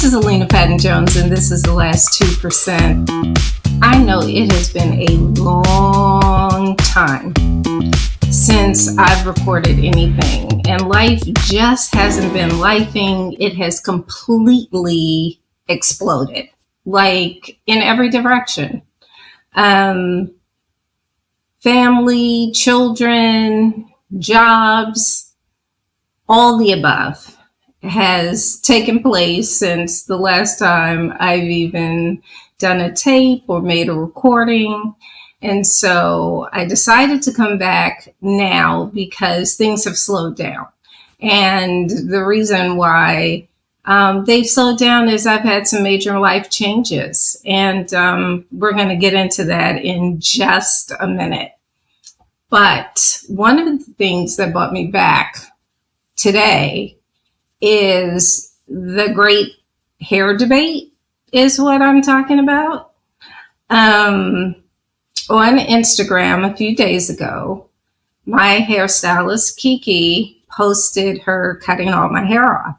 is Alina Patton-Jones, and this is The Last 2%. I know it has been a long time since I've recorded anything, and life just hasn't been lifing. It has completely exploded, like in every direction. Family, children, jobs, all the above has taken place since the last time I've even done a tape or made a recording. And so I decided to come back now because things have slowed down. And the reason why they've slowed down is I've had some major life changes. And we're going to get into that in just a minute. But one of the things that brought me back today is the great hair debate is what I'm talking about. On Instagram a few days ago, my hairstylist Kiki posted her cutting all my hair off.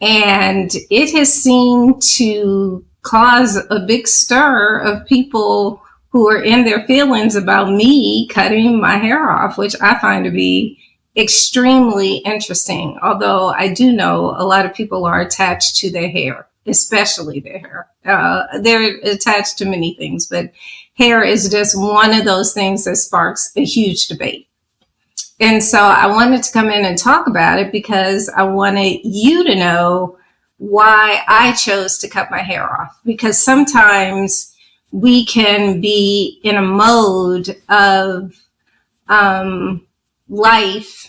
And it has seemed to cause a big stir of people who are in their feelings about me cutting my hair off, which I find to be extremely interesting. Although I do know a lot of people are attached to their hair, especially their hair. They're attached to many things, but hair is just one of those things that sparks a huge debate. And so I wanted to come in and talk about it because I wanted you to know why I chose to cut my hair off. Because sometimes we can be in a mode of life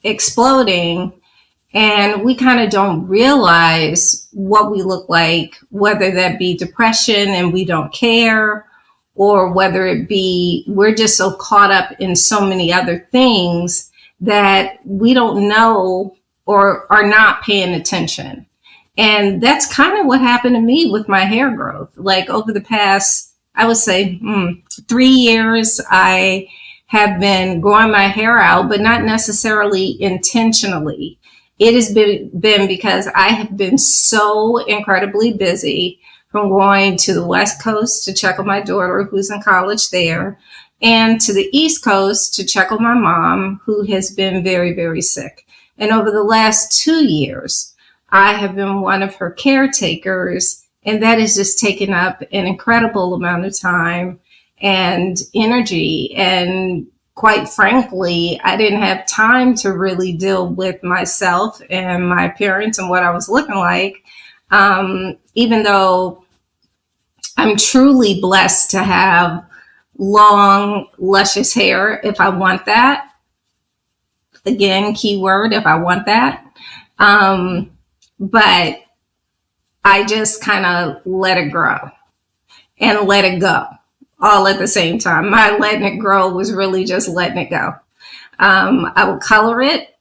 exploding, and we kind of don't realize what we look like, whether that be depression and we don't care, or whether it be we're just so caught up in so many other things that we don't know or are not paying attention. And that's kind of what happened to me with my hair growth. Like over the past, I would say 3 years, I have been growing my hair out, but not necessarily intentionally. It has been because I have been so incredibly busy, from going to the West Coast to check on my daughter who's in college there, and to the East Coast to check on my mom who has been very, very sick. And over the last 2 years, I have been one of her caretakers, and that has just taken up an incredible amount of time and energy. And quite frankly, I didn't have time to really deal with myself and my appearance and what I was looking like. Even though I'm truly blessed to have long, luscious hair if I want that. Again, keyword, if I want that. But I just kind of let it grow and let it go all at the same time. My letting it grow was really just letting it go. I would color it,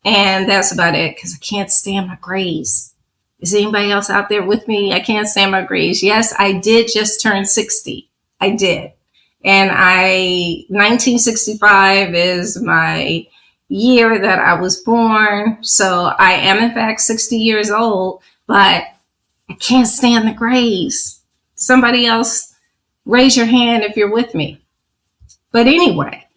and that's about it, because I can't stand my grays. Is anybody else out there with me? I can't stand my grays. Yes, I did just turn 60. I did. And 1965 is my year that I was born. So I am in fact 60 years old, but I can't stand the grays. Somebody else, raise your hand if you're with me. But anyway,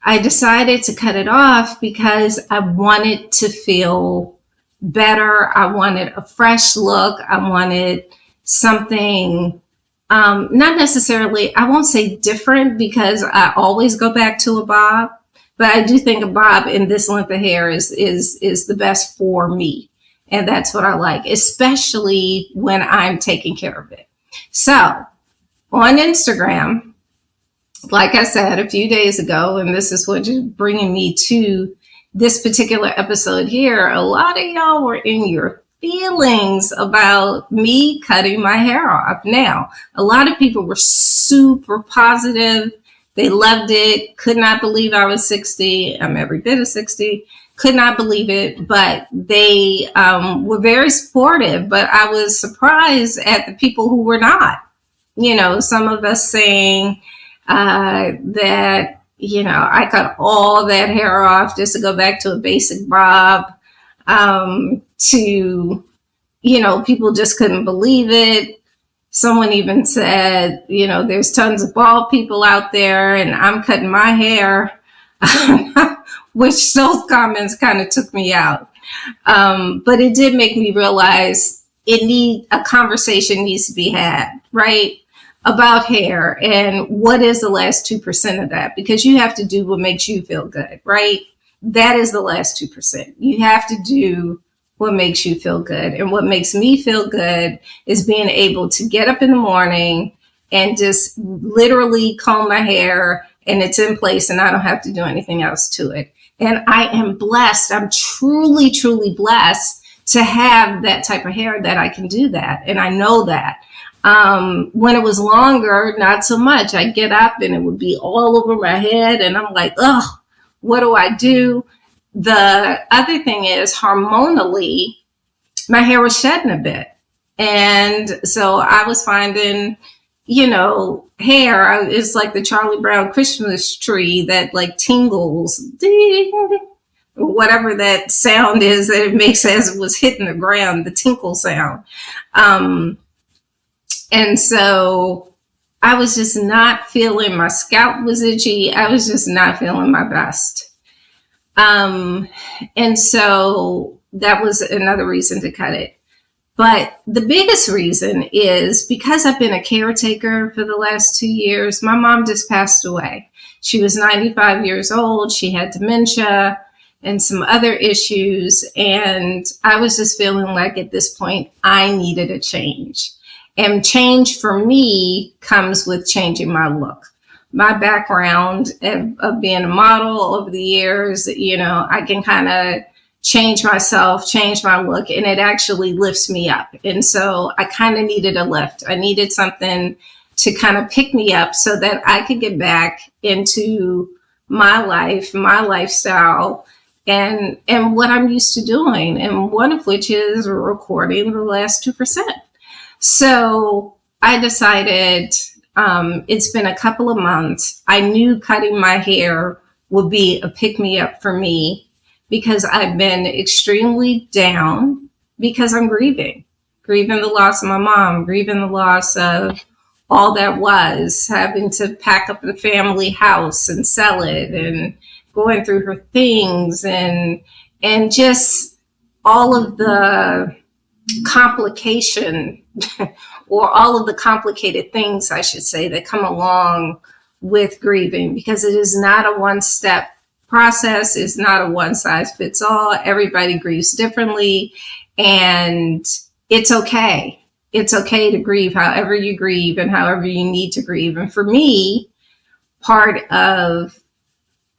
I decided to cut it off because I wanted to feel better. I wanted a fresh look. I wanted something, not necessarily, I won't say different, because I always go back to a bob, but I do think a bob in this length of hair is the best for me. And that's what I like, especially when I'm taking care of it. So on Instagram, like I said a few days ago, and this is what is bringing me to this particular episode here, a lot of y'all were in your feelings about me cutting my hair off. Now, a lot of people were super positive. They loved it. Could not believe I was 60. I'm every bit of 60. Could not believe it, but they were very supportive. But I was surprised at the people who were not. You know, some of us saying that, you know, I cut all that hair off just to go back to a basic bob, to, people just couldn't believe it. Someone even said, there's tons of bald people out there and I'm cutting my hair, which those comments kind of took me out. But it did make me realize a conversation needs to be had, right? About hair and what is the last 2% of that? Because you have to do what makes you feel good, right? That is the last 2%. You have to do what makes you feel good. And what makes me feel good is being able to get up in the morning and just literally comb my hair and it's in place and I don't have to do anything else to it. And I am blessed. I'm truly, truly blessed to have that type of hair that I can do that. And I know that. When it was longer, not so much. I'd get up and it would be all over my head. And I'm like, oh, what do I do? The other thing is hormonally, my hair was shedding a bit. And so I was finding, hair is like the Charlie Brown Christmas tree that like tingles, ding, whatever that sound is that it makes as it was hitting the ground, the tinkle sound. And so I was just not feeling, my scalp was itchy. I was just not feeling my best. And so that was another reason to cut it. But the biggest reason is because I've been a caretaker for the last 2 years. My mom just passed away. She was 95 years old. She had dementia and some other issues. And I was just feeling like at this point, I needed a change. And change for me comes with changing my look. My background of being a model over the years, I can kind of change myself, change my look, and it actually lifts me up. And so I kind of needed a lift. I needed something to kind of pick me up so that I could get back into my life, my lifestyle, and what I'm used to doing. And one of which is recording the last 2%. So I decided, it's been a couple of months. I knew cutting my hair would be a pick-me-up for me because I've been extremely down because I'm grieving the loss of my mom, grieving the loss of all that was, having to pack up the family house and sell it and going through her things and just all of the complication or all of the complicated things, I should say, that come along with grieving, because it is not a one-step process. It's not a one-size-fits-all. Everybody grieves differently, and it's okay. It's okay to grieve however you grieve and however you need to grieve. And for me, part of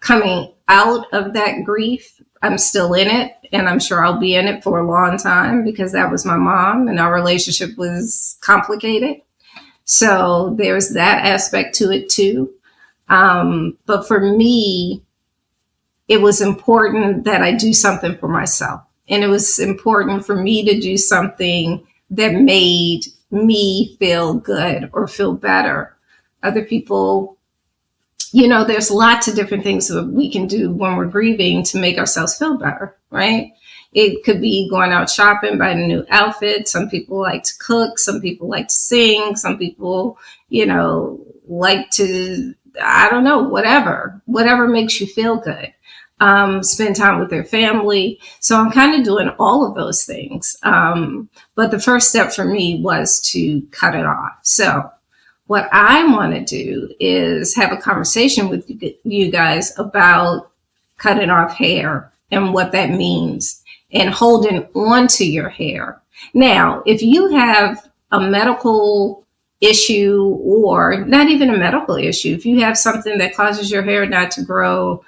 coming out of that grief, I'm still in it, and I'm sure I'll be in it for a long time because that was my mom and our relationship was complicated. So there's that aspect to it too. But for me, it was important that I do something for myself. And it was important for me to do something that made me feel good or feel better. Other people, there's lots of different things that we can do when we're grieving to make ourselves feel better, right? It could be going out shopping, buying a new outfit. Some people like to cook. Some people like to sing. Some people, like to, I don't know, whatever makes you feel good. Spend time with their family. So I'm kind of doing all of those things. But the first step for me was to cut it off. So what I want to do is have a conversation with you guys about cutting off hair and what that means and holding on to your hair. Now, if you have a medical issue or not even a medical issue, if you have something that causes your hair not to grow,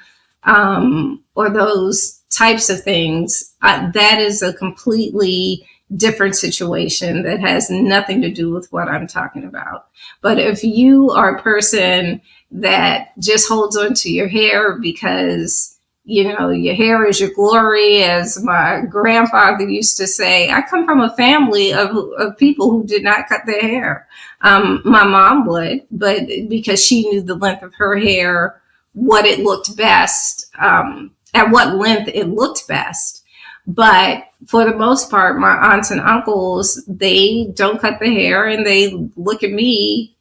or those types of things, that is a completely different situation that has nothing to do with what I'm talking about. But if you are a person that just holds on to your hair because, your hair is your glory, as my grandfather used to say. I come from a family of people who did not cut their hair. My mom would, but because she knew the length of her hair, what it looked best, at what length it looked best. But for the most part, my aunts and uncles, they don't cut the hair, and they look at me,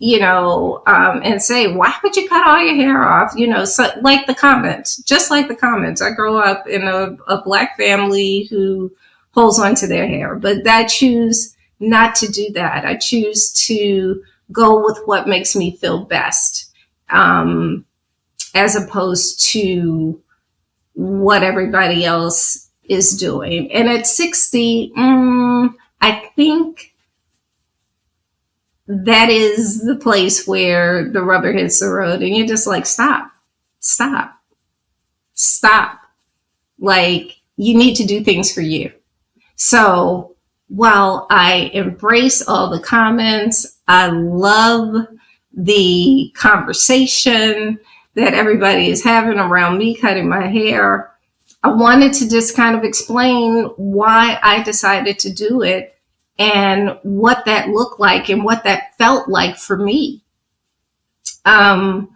and say, why would you cut all your hair off? So like the comments, just like the comments. I grew up in a Black family who holds on to their hair, but I choose not to do that. I choose to go with what makes me feel best, as opposed to what everybody else is doing. And at 60, I think that is the place where the rubber hits the road, and you're just like, stop, stop, stop. Like, you need to do things for you. So while I embrace all the comments, I love the conversation that everybody is having around me cutting my hair, I wanted to just kind of explain why I decided to do it and what that looked like and what that felt like for me. And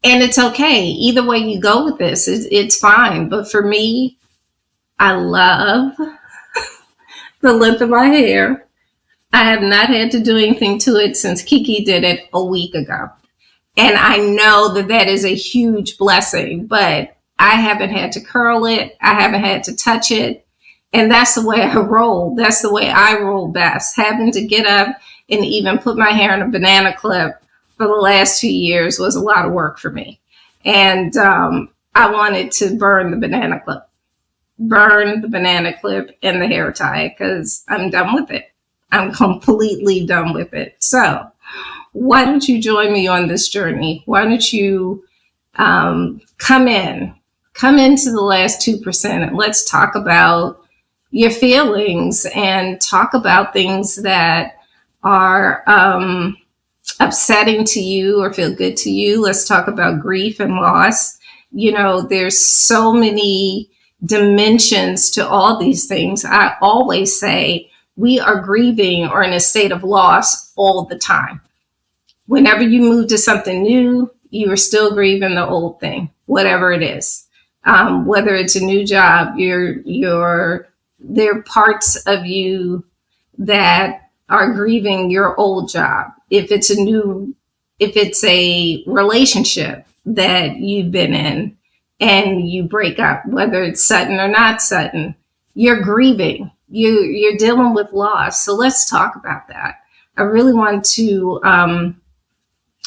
it's okay. Either way you go with this, it's fine. But for me, I love the length of my hair. I have not had to do anything to it since Kiki did it a week ago. And I know that that is a huge blessing, but I haven't had to curl it. I haven't had to touch it. And that's the way I roll. That's the way I roll best. Having to get up and even put my hair in a banana clip for the last 2 years was a lot of work for me. And I wanted to burn the banana clip and the hair tie because I'm done with it. I'm completely done with it. So why don't you join me on this journey? Why don't you come into the last 2% and let's talk about your feelings and talk about things that are upsetting to you or feel good to you. Let's talk about grief and loss. There's so many dimensions to all these things. I always say we are grieving or in a state of loss all the time. Whenever you move to something new, you are still grieving the old thing, whatever it is. Whether it's a new job, there are parts of you that are grieving your old job. If it's a relationship that you've been in and you break up, whether it's sudden or not sudden, you're grieving. You're dealing with loss. So let's talk about that. I really want to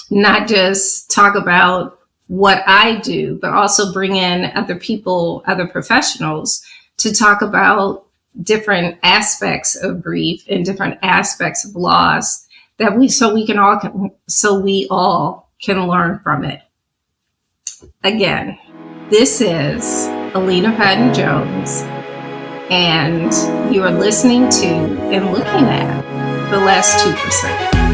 not just talk about what I do, but also bring in other people, other professionals to talk about different aspects of grief and different aspects of loss so we all can learn from it. Again, this is Alina Patton Jones, and you are listening to and looking at The Last 2%.